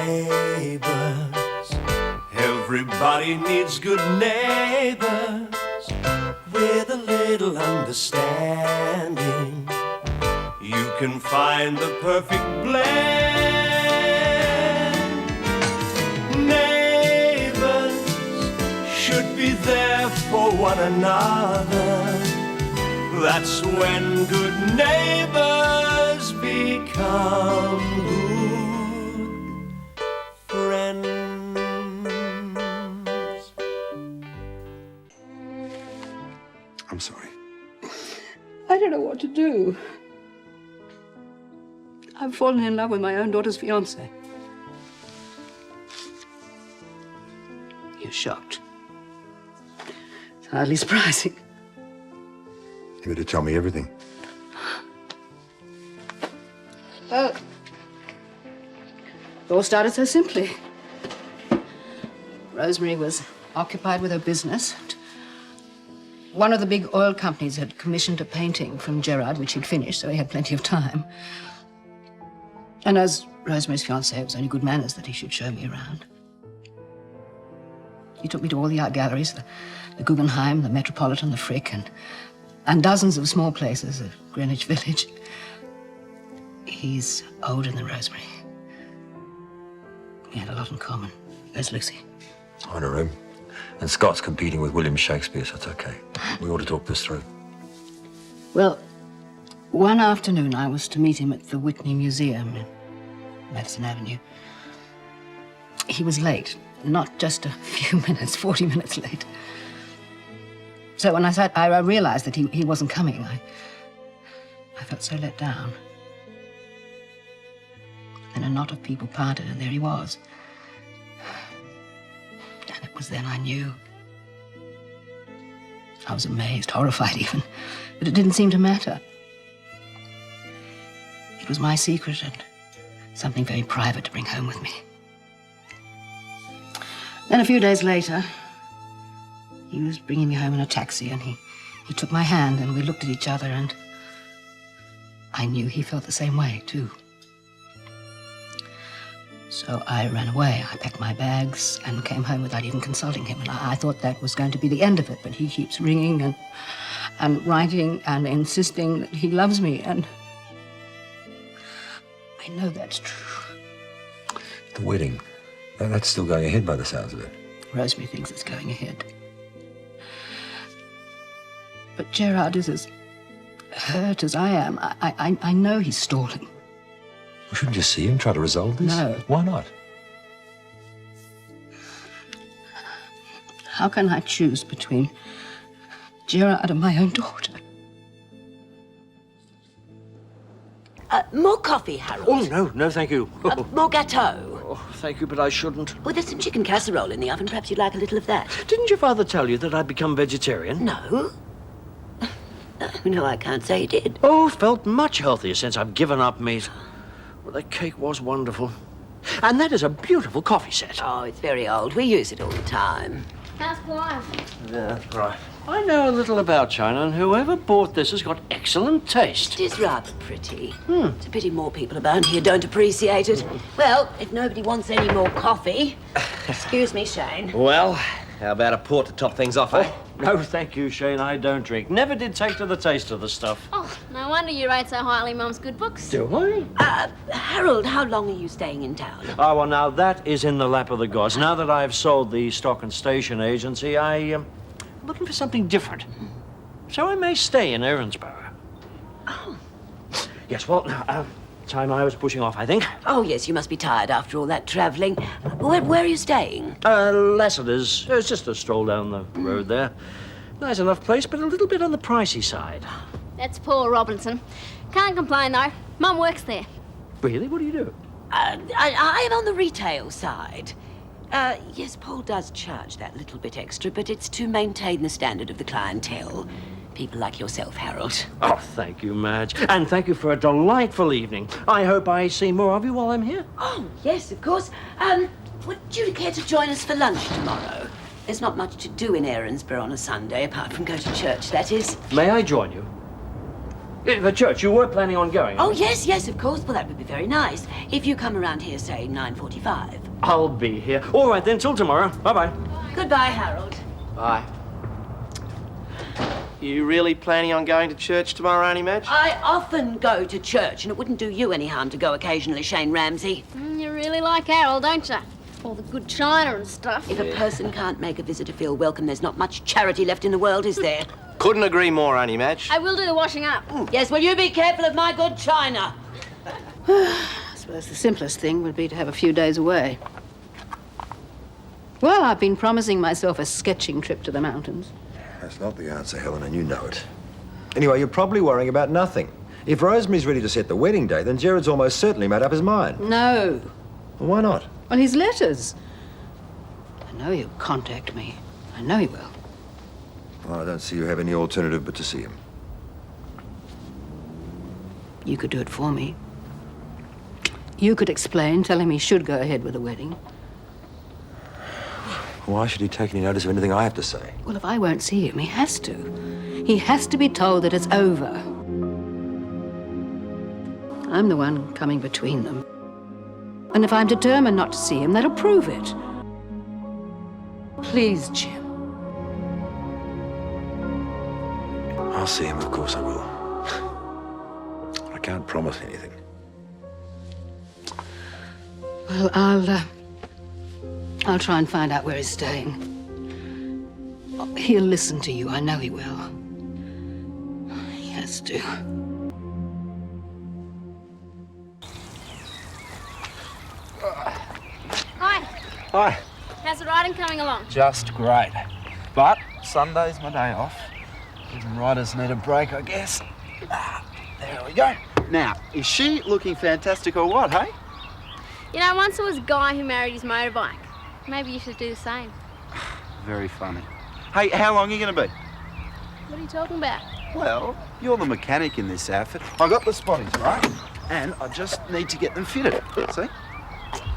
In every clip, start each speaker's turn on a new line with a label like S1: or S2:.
S1: Neighbours, everybody needs good neighbours with a little understanding. You can find the perfect blend. Neighbours should be there for one another. That's when good neighbours become good friends.
S2: I'm sorry.
S3: I don't know what to do. I've fallen in love with my own daughter's fiancé. You're shocked. It's hardly surprising.
S2: You better tell me everything.
S3: Well, it all started so simply. Rosemary was occupied with her business. One of the big oil companies had commissioned a painting from Gerard, which he'd finished, so he had plenty of time. And as Rosemary's fiancé, it was only good manners that he should show me around. He took me to all the art galleries, the Guggenheim, the Metropolitan, the Frick, and dozens of small places at Greenwich Village. He's older than Rosemary. We had a lot in common. Where's Lucy?
S4: On her room. And Scott's competing with William Shakespeare, so it's okay. We ought to talk this through.
S3: Well, one afternoon I was to meet him at the Whitney Museum in Madison Avenue. He was late, not just a few minutes, 40 minutes late. So when I realized that he wasn't coming, I felt so let down. Then a knot of people parted, and there he was. And it was then I knew. I was amazed, horrified even, but it didn't seem to matter. It was my secret and something very private to bring home with me. Then a few days later, he was bringing me home in a taxi, and he took my hand, and we looked at each other, and I knew he felt the same way, too. So I ran away. I packed my bags and came home without even consulting him, and I thought that was going to be the end of it, but he keeps ringing and writing and insisting that he loves me, and I know that's true.
S4: The wedding, that's still going ahead by the sounds of it.
S3: Rosemary thinks it's going ahead. But Gerard is as hurt as I am. I know he's stalling.
S4: We shouldn't just see him try to resolve this?
S3: No.
S4: Why not?
S3: How can I choose between Gerard and my own daughter?
S5: More coffee, Harold.
S6: Oh, no, thank you.
S5: More gâteau.
S6: Oh, thank you, but I shouldn't.
S5: Oh, there's some chicken casserole in the oven. Perhaps you'd like a little of that.
S6: Didn't your father tell you that I'd become vegetarian?
S5: No. No, I can't say he did.
S6: Oh, felt much healthier since I've given up meat. Well, that cake was wonderful. And that is a beautiful coffee set.
S5: Oh, it's very old. We use it all the time.
S7: That's why.
S6: Yeah, right. I know a little about China, and whoever bought this has got excellent taste.
S5: It is rather pretty. It's a pity more people about here don't appreciate it. Well, if nobody wants any more coffee... Excuse me, Shane.
S8: Well, how about a port to top things off, eh?
S6: No, thank you, Shane. I don't drink. Never did take to the taste of the stuff.
S7: Oh, no wonder you rate so highly Mum's good books.
S6: Do I?
S5: Harold, how long are you staying in town?
S6: Oh, well, now that is in the lap of the gods. Now that I've sold the stock and station agency, I'm looking for something different. So I may stay in Erinsborough.
S5: Oh.
S6: Yes, well, time I was pushing off, I think.
S5: Oh, yes, you must be tired after all that travelling. Where are you staying?
S6: Lassiter's. It's just a stroll down the road there. Nice enough place, but a little bit on the pricey side.
S7: That's poor Robinson. Can't complain, though. Mum works there.
S6: Really? What do you do?
S5: I am on the retail side. Yes, Paul does charge that little bit extra, but it's to maintain the standard of the clientele. People like yourself, Harold.
S6: Oh, thank you, Madge. And thank you for a delightful evening. I hope I see more of you while I'm here.
S5: Oh, yes, of course. Would you care to join us for lunch tomorrow? There's not much to do in Erinsborough on a Sunday, apart from go to church, that is.
S6: May I join you? The church, you were planning on going?
S5: Oh, yes, of course. Well, that would be very nice. If you come around here, say, 9:45.
S6: I'll be here. All right, then, till tomorrow. Bye-bye.
S5: Goodbye, Harold.
S8: Bye. You really planning on going to church tomorrow, Auntie Madge?
S5: I often go to church, and it wouldn't do you any harm to go occasionally, Shane Ramsay.
S7: You really like Harold, don't you? All the good china and stuff.
S5: If a person can't make a visitor feel welcome, there's not much charity left in the world, is there?
S8: Couldn't agree more, Auntie Madge.
S7: I will do the washing up.
S5: Yes, will you be careful of my good china?
S3: I suppose the simplest thing would be to have a few days away. Well, I've been promising myself a sketching trip to the mountains.
S4: That's not the answer, Helen, and you know it. Anyway, you're probably worrying about nothing. If Rosemary's ready to set the wedding day, then Jared's almost certainly made up his mind.
S3: No.
S4: Well, why not?
S3: Well, his letters. I know he'll contact me. I know he will.
S4: Well, I don't see you have any alternative but to see him.
S3: You could do it for me. You could explain, tell him he should go ahead with the wedding.
S4: Why should he take any notice of anything I have to say?
S3: Well, if I won't see him, he has to. He has to be told that it's over. I'm the one coming between them. And if I'm determined not to see him, that'll prove it. Please, Jim.
S4: I'll see him, of course I will. I can't promise anything.
S3: Well, I'll try and find out where he's staying. He'll listen to you. I know he will. He has to.
S7: Hi.
S9: Hi.
S7: How's the riding coming along?
S9: Just great. But Sunday's my day off. Even riders need a break, I guess. There we go. Now, is she looking fantastic or what, hey?
S7: You know, once there was a guy who married his motorbike. Maybe you should do the same.
S9: Very funny. Hey, how long are you going to be?
S7: What are you talking about?
S9: Well, you're the mechanic in this outfit. I got the spotties, right? And I just need to get them fitted. See?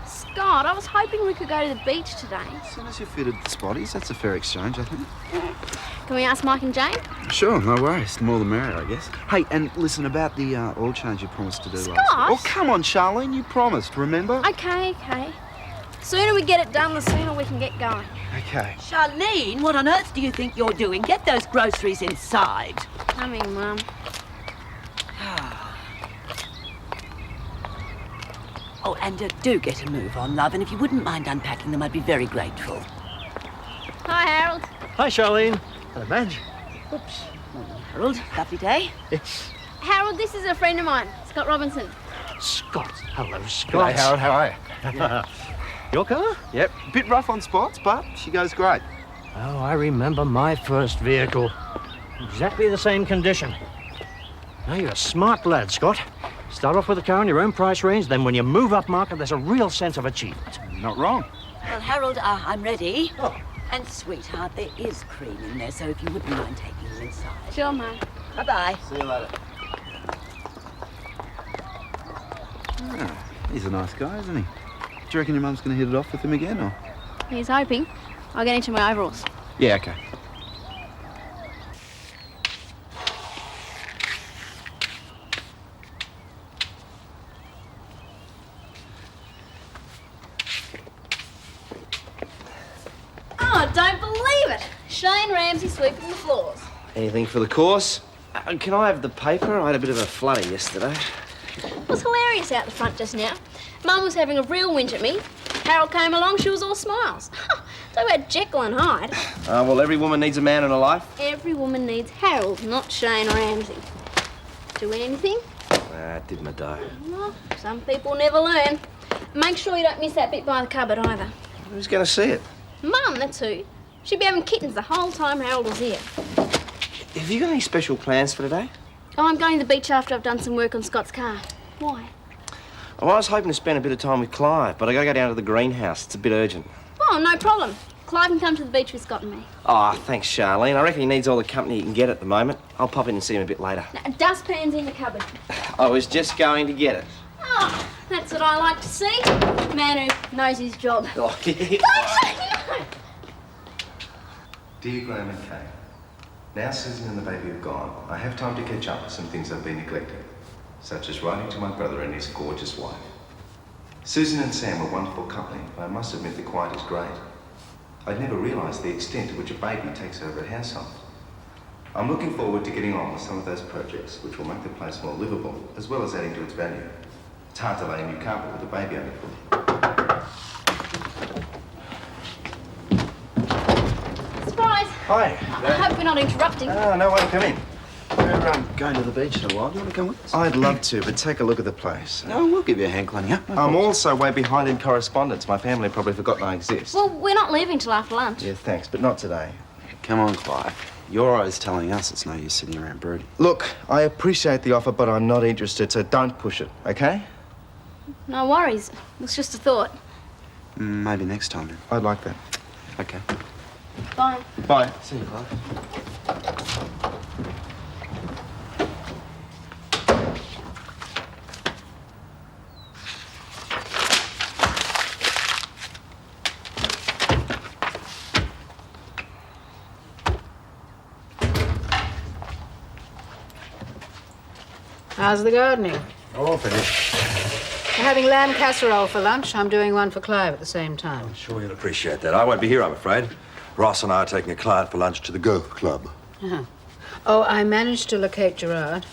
S7: Scott, I was hoping we could go to the beach today.
S9: As soon as you fitted the spotties, that's a fair exchange, I think.
S7: Can we ask Mike and Jane?
S9: Sure, no worries. The more the merrier, I guess. Hey, and listen, about the oil change you promised to do last week. Oh, come on, Charlene, you promised, remember?
S7: Okay. Sooner we get it done, the sooner we can get going.
S9: Okay.
S5: Charlene, what on earth do you think you're doing? Get those groceries inside.
S7: Coming, Mum.
S5: Oh, and do get a move on, love, and if you wouldn't mind unpacking them, I'd be very grateful.
S7: Hi, Harold.
S6: Hi, Charlene. Hello, Madge.
S5: Oops. Morning, Harold. Lovely day.
S7: Harold, this is a friend of mine, Scott Robinson.
S6: Scott. Hello, Scott.
S9: Hey, Harold, how are you?
S6: Your car?
S9: Yep, bit rough on spots, but she goes great.
S6: Oh, I remember my first vehicle. Exactly the same condition. Now, you're a smart lad, Scott. Start off with a car in your own price range, then when you move up market, there's a real sense of achievement.
S9: Not wrong.
S5: Well, Harold, I'm ready. Oh. And, sweetheart, there is cream in there, so if you wouldn't mind taking them inside.
S7: Sure, Mum.
S5: Bye-bye.
S9: See you later. Oh, he's a nice guy, isn't he? Do you reckon your mum's going to hit it off with him again, or?
S7: He's hoping. I'll get into my overalls.
S9: Yeah, okay.
S7: Oh, don't believe it. Shane Ramsay sweeping the floors.
S8: Anything for the course? Can I have the paper? I had a bit of a flutter yesterday.
S7: It was hilarious out the front just now. Mum was having a real whinge at me. Harold came along, she was all smiles. Talk about Jekyll and Hyde.
S8: Well, every woman needs a man in her life.
S7: Every woman needs Harold, not Shane Ramsay. Do anything?
S8: Did my dough.
S7: Well, some people never learn. Make sure you don't miss that bit by the cupboard either.
S8: Who's going to see it?
S7: Mum, that's who. She'd be having kittens the whole time Harold was here.
S8: Have you got any special plans for today?
S7: Oh, I'm going to the beach after I've done some work on Scott's car. Why?
S8: Oh, I was hoping to spend a bit of time with Clive, but I got to go down to the greenhouse. It's a bit urgent.
S7: Oh, no problem. Clive can come to the beach with Scott and me.
S8: Oh, thanks, Charlene. I reckon he needs all the company he can get at the moment. I'll pop in and see him a bit later.
S7: Now, dustpan's in the cupboard.
S8: I was just going to get it.
S7: Oh, that's what I like to see. A man who knows his job.
S8: Oh, yeah.
S2: Dear Graham and Kay,
S10: Now Susan and the baby have gone, I have time to catch up with some things I've been neglecting, such as writing to my brother and his gorgeous wife. Susan and Sam were wonderful company, but I must admit the quiet is great. I'd never realised the extent to which a baby takes over a household. I'm looking forward to getting on with some of those projects which will make the place more livable, as well as adding to its value. It's hard to lay a new carpet with a baby underfoot.
S7: Surprise!
S10: Hi.
S7: I hope we're not interrupting.
S10: Oh, no way, come in.
S9: We're going to the beach in a while. Do you want to come with us?
S10: I'd love to, but take a look at the place.
S9: No, we'll give you a hand cleaning up.
S10: I'm also way behind in correspondence. My family probably forgotten I exist.
S7: Well, we're not leaving till after lunch.
S10: Yeah, thanks, but not today.
S9: Come on, Clive. You're always telling us it's no use sitting around brooding.
S10: Look, I appreciate the offer, but I'm not interested, so don't push it, okay?
S7: No worries. It was just a thought.
S9: Maybe next time then.
S10: I'd like that.
S9: Okay.
S7: Bye.
S10: Bye.
S9: See you, Clive.
S3: How's the gardening?
S4: All finished.
S3: We're having lamb casserole for lunch. I'm doing one for Clive at the same time.
S4: I'm sure you'll appreciate that. I won't be here, I'm afraid. Ross and I are taking a client for lunch to the golf club.
S3: Uh-huh. Oh, I managed to locate Gerard.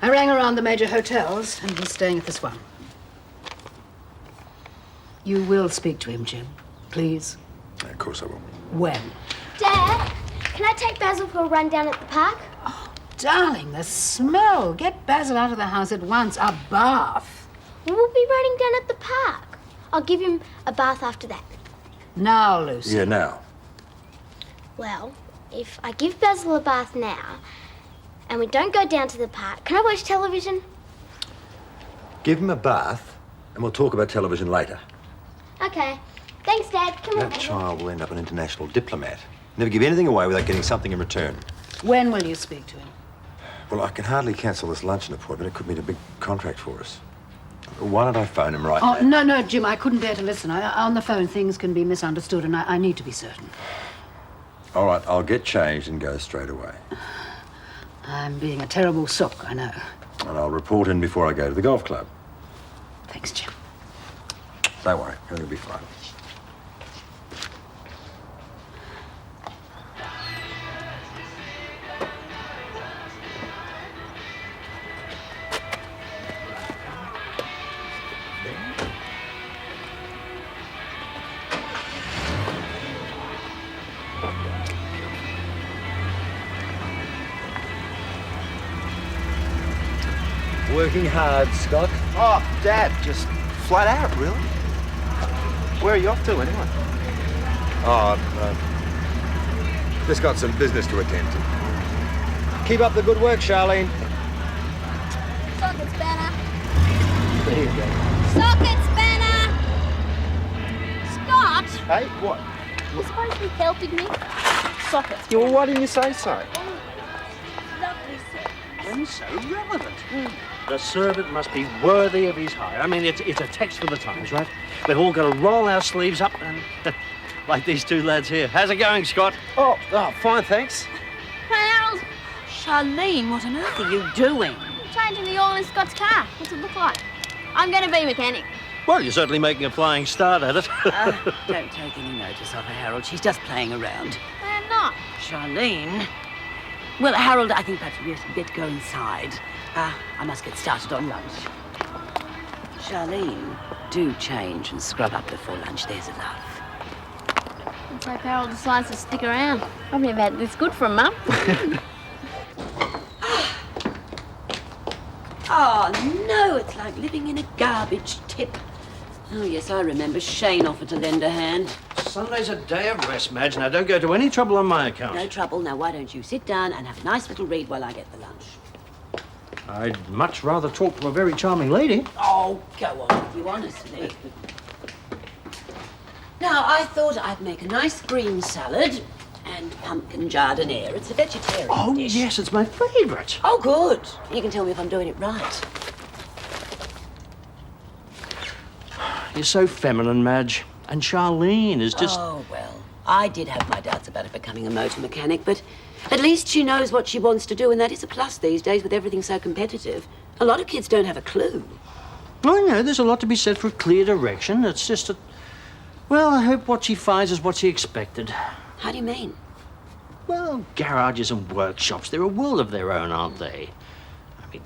S3: I rang around the major hotels, and he's staying at this one. You will speak to him, Jim. Please.
S2: Yeah, of course I will.
S3: When?
S11: Dad, can I take Basil for a run down at the park?
S3: Darling, the smell. Get Basil out of the house at once. A bath.
S11: We'll be running down at the park. I'll give him a bath after that.
S3: Now, Lucy.
S4: Yeah, now.
S11: Well, if I give Basil a bath now and we don't go down to the park, can I watch television?
S4: Give him a bath, and we'll talk about television later.
S11: Okay. Thanks, Dad. Come on.
S4: That child will end up an international diplomat. Never give anything away without getting something in return.
S3: When will you speak to him?
S4: Well, I can hardly cancel this luncheon appointment. It could mean a big contract for us. Why don't I phone him right now?
S3: No, Jim, I couldn't bear to listen. On the phone, things can be misunderstood, and I need to be certain.
S4: All right, I'll get changed and go straight away.
S3: I'm being a terrible sook, I know.
S4: And I'll report in before I go to the golf club.
S3: Thanks, Jim.
S4: Don't worry, it'll be fine. Working hard, Scott.
S9: Oh, Dad, just flat out, really? Where are you off to, anyway?
S4: Just got some business to attend to. Keep up the good work, Charlene.
S7: Sockets, Banner.
S4: There you go.
S7: Sockets, Banner! Scott!
S9: Hey, what?
S7: You're supposed to be helping me. Sockets.
S9: Yeah, well, why didn't you say so?
S7: Lovely set.
S6: And so relevant. The servant must be worthy of his hire. I mean, it's a text for the times, right? We've all got to roll our sleeves up and like these two lads here. How's it going, Scott?
S9: Oh, fine, thanks.
S7: Hey, Harold.
S5: Charlene, what on earth are you doing?
S7: I'm changing the oil in Scott's car. What's it look like? I'm going to be a mechanic.
S6: Well, you're certainly making a flying start at it.
S5: Don't take any notice of her, Harold. She's just playing around.
S7: I'm not.
S5: Charlene? Well, Harold, I think perhaps we better go inside. I must get started on lunch. Charlene, do change and scrub up before lunch, there's a love.
S7: Let's hope Harold decides to stick around. I've never had this good from Mum.
S5: Oh, no, it's like living in a garbage tip. Oh, yes, I remember Shane offered to lend a hand.
S6: Sunday's a day of rest, Madge. Now, don't go to any trouble on my account.
S5: No trouble. Now, why don't you sit down and have a nice little read while I get the lunch?
S6: I'd much rather talk to a very charming lady.
S5: Oh, go on with you, honestly. Now, I thought I'd make a nice green salad and pumpkin jardiniere. It's a vegetarian dish.
S6: Yes, it's my favourite.
S5: Oh, good. You can tell me if I'm doing it right.
S6: You're so feminine, Madge. And Charlene is just...
S5: Oh, well, I did have my doubts about her becoming a motor mechanic, but At least she knows what she wants to do, and that is a plus these days with everything so competitive. A lot of kids don't have a clue.
S6: I know, there's a lot to be said for a clear direction. It's just that, well, I hope what she finds is what she expected.
S5: How do you mean?
S6: Well, garages and workshops, they're a world of their own, aren't they? I mean,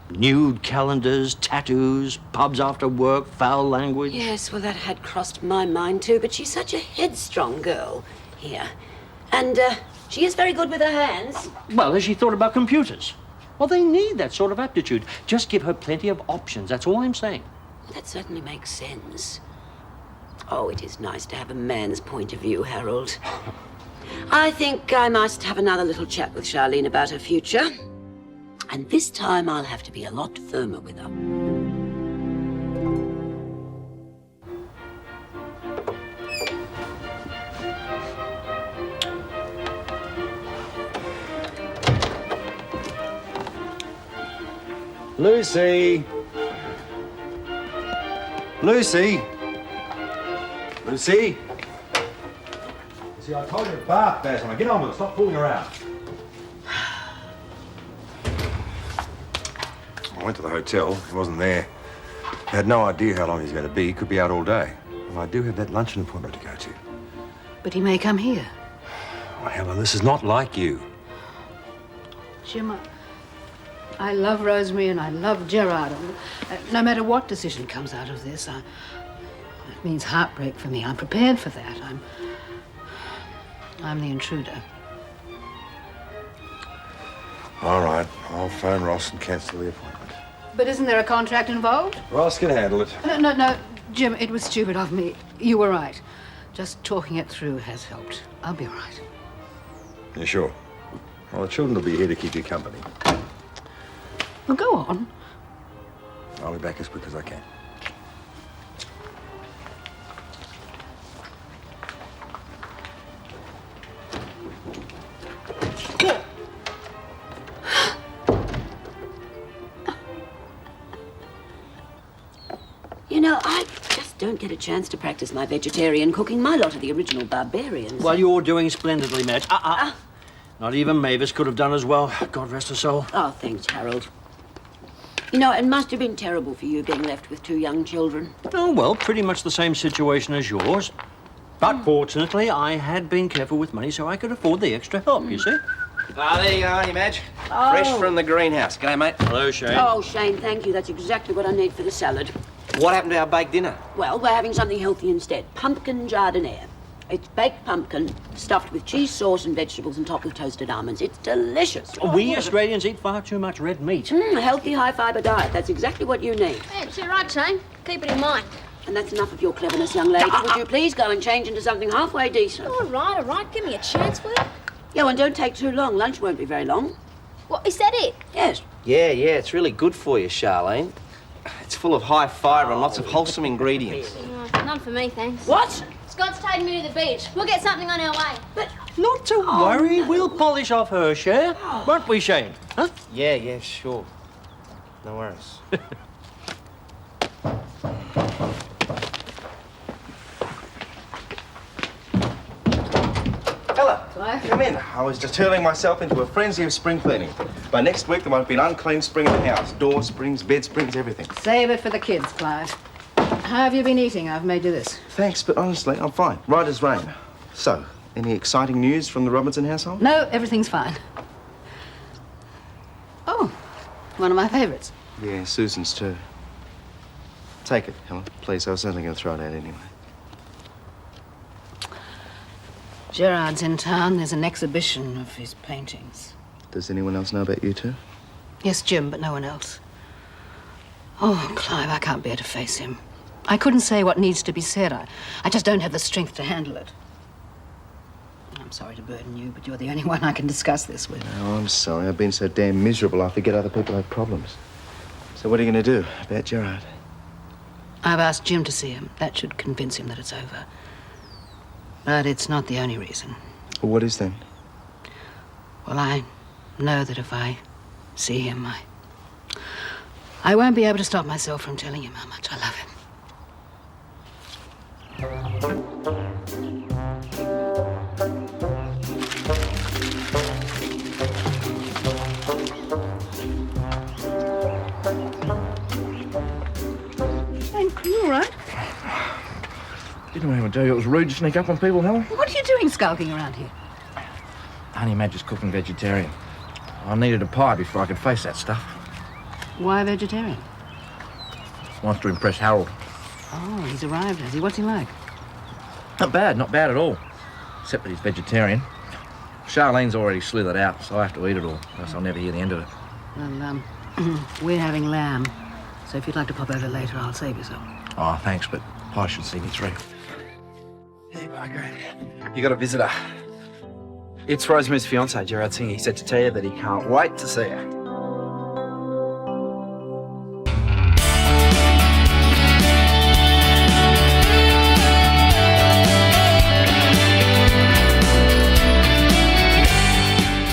S6: nude calendars, tattoos, pubs after work, foul language.
S5: Yes, well, that had crossed my mind too, but she's such a headstrong girl here. And, she is very good with her hands.
S6: Well, has she thought about computers? Well, they need that sort of aptitude. Just give her plenty of options, that's all I'm saying.
S5: That certainly makes sense. Oh, it is nice to have a man's point of view, Harold. I think I must have another little chat with Charlene about her future. And this time I'll have to be a lot firmer with her.
S4: Lucy! Lucy! Lucy! See, I told you to bath, Basil. Now get on with it. Stop fooling around.
S2: I went to the hotel. He wasn't there. I had no idea how long he's going to be. He could be out all day. And I do have that luncheon appointment to go to.
S3: But he may come here.
S2: Oh, Helen, this is not like you.
S3: Jim, I love Rosemary and I love Gerard. No matter what decision comes out of this, it means heartbreak for me. I'm prepared for that. I'm the intruder.
S2: All right, I'll phone Ross and cancel the appointment.
S3: But isn't there a contract involved?
S2: Ross can handle it.
S3: No, Jim, it was stupid of me. You were right. Just talking it through has helped. I'll be all right.
S2: You sure? Well, the children will be here to keep you company.
S3: Well, go on.
S2: I'll be back as quick as I can.
S5: You know, I just don't get a chance to practice my vegetarian cooking. My lot are the original barbarians.
S6: Well, you're doing splendidly, Madge. Not even Mavis could have done as well. God rest her soul.
S5: Oh, thanks, Harold. You know, it must have been terrible for you being left with two young children.
S6: Oh, well, pretty much the same situation as yours. But fortunately, I had been careful with money, so I could afford the extra help, you see?
S8: There you are, Madge. Fresh from the greenhouse. G'day, mate.
S6: Hello, Shane.
S5: Oh, Shane, thank you. That's exactly what I need for the salad.
S8: What happened to our baked dinner?
S5: Well, we're having something healthy instead. Pumpkin jardiniere. It's baked pumpkin, stuffed with cheese sauce and vegetables and topped with toasted almonds. It's delicious.
S6: We Australians eat far too much red meat.
S5: A healthy, high-fibre diet. That's exactly what you need.
S7: Thanks, you're right, Shane. Keep it in mind.
S5: And that's enough of your cleverness, young lady. Would you please go and change into something halfway decent?
S7: All right. Give me a chance, will you?
S5: Yeah, and don't take too long. Lunch won't be very long.
S7: What, is that it?
S5: Yes.
S8: Yeah, it's really good for you, Charlene. It's full of high fibre and lots of wholesome ingredients.
S7: None for me, thanks.
S5: What?
S7: Scott's taking me to the beach. We'll get something on our way.
S5: But...
S6: Not to worry. We'll polish off her share. Won't we, Shane? Huh?
S8: Yeah, sure. No worries. Ella, come in. I was just hurling myself into a frenzy of spring cleaning. By next week, there might be an unclean spring in the house. Door springs, bed springs, everything.
S3: Save it for the kids, Clive. How have you been eating? I've made you this.
S8: Thanks, but honestly, I'm fine. Right as rain. So, any exciting news from the Robinson household?
S3: No, everything's fine. Oh, one of my favorites.
S8: Yeah, Susan's too. Take it, Helen. Please, I was only going to throw it out anyway.
S3: Gerard's in town. There's an exhibition of his paintings.
S8: Does anyone else know about you two?
S3: Yes, Jim, but no one else. Oh, Clive, I can't bear to face him. I couldn't say what needs to be said. I just don't have the strength to handle it. I'm sorry to burden you, but you're the only one I can discuss this with.
S8: Oh, I'm sorry. I've been so damn miserable I forget other people have problems. So what are you going to do about Gerard?
S3: I've asked Jim to see him. That should convince him that it's over. But it's not the only reason.
S8: Well, what is then?
S3: Well, I know that if I see him, I won't be able to stop myself from telling him how much I love him.
S9: Didn't even tell you it was rude to sneak up on people, Helen.
S3: What are you doing skulking around here?
S9: Honey Madge is cooking vegetarian. I needed a pie before I could face that stuff.
S3: Why vegetarian?
S9: Wants to impress Harold.
S3: Oh, he's arrived, has he? What's he like?
S9: Not bad at all. Except that he's vegetarian. Charlene's already slithered out, so I have to eat it all, else I'll never hear the end of it.
S3: Well, we're having lamb, so if you'd like to pop over later, I'll save you some.
S9: Oh, thanks, but pie should see me through.
S12: Hey, Margaret. You got a visitor. It's Rosemary's fiancé, Gerard Singh. He said to tell you that he can't wait to see you.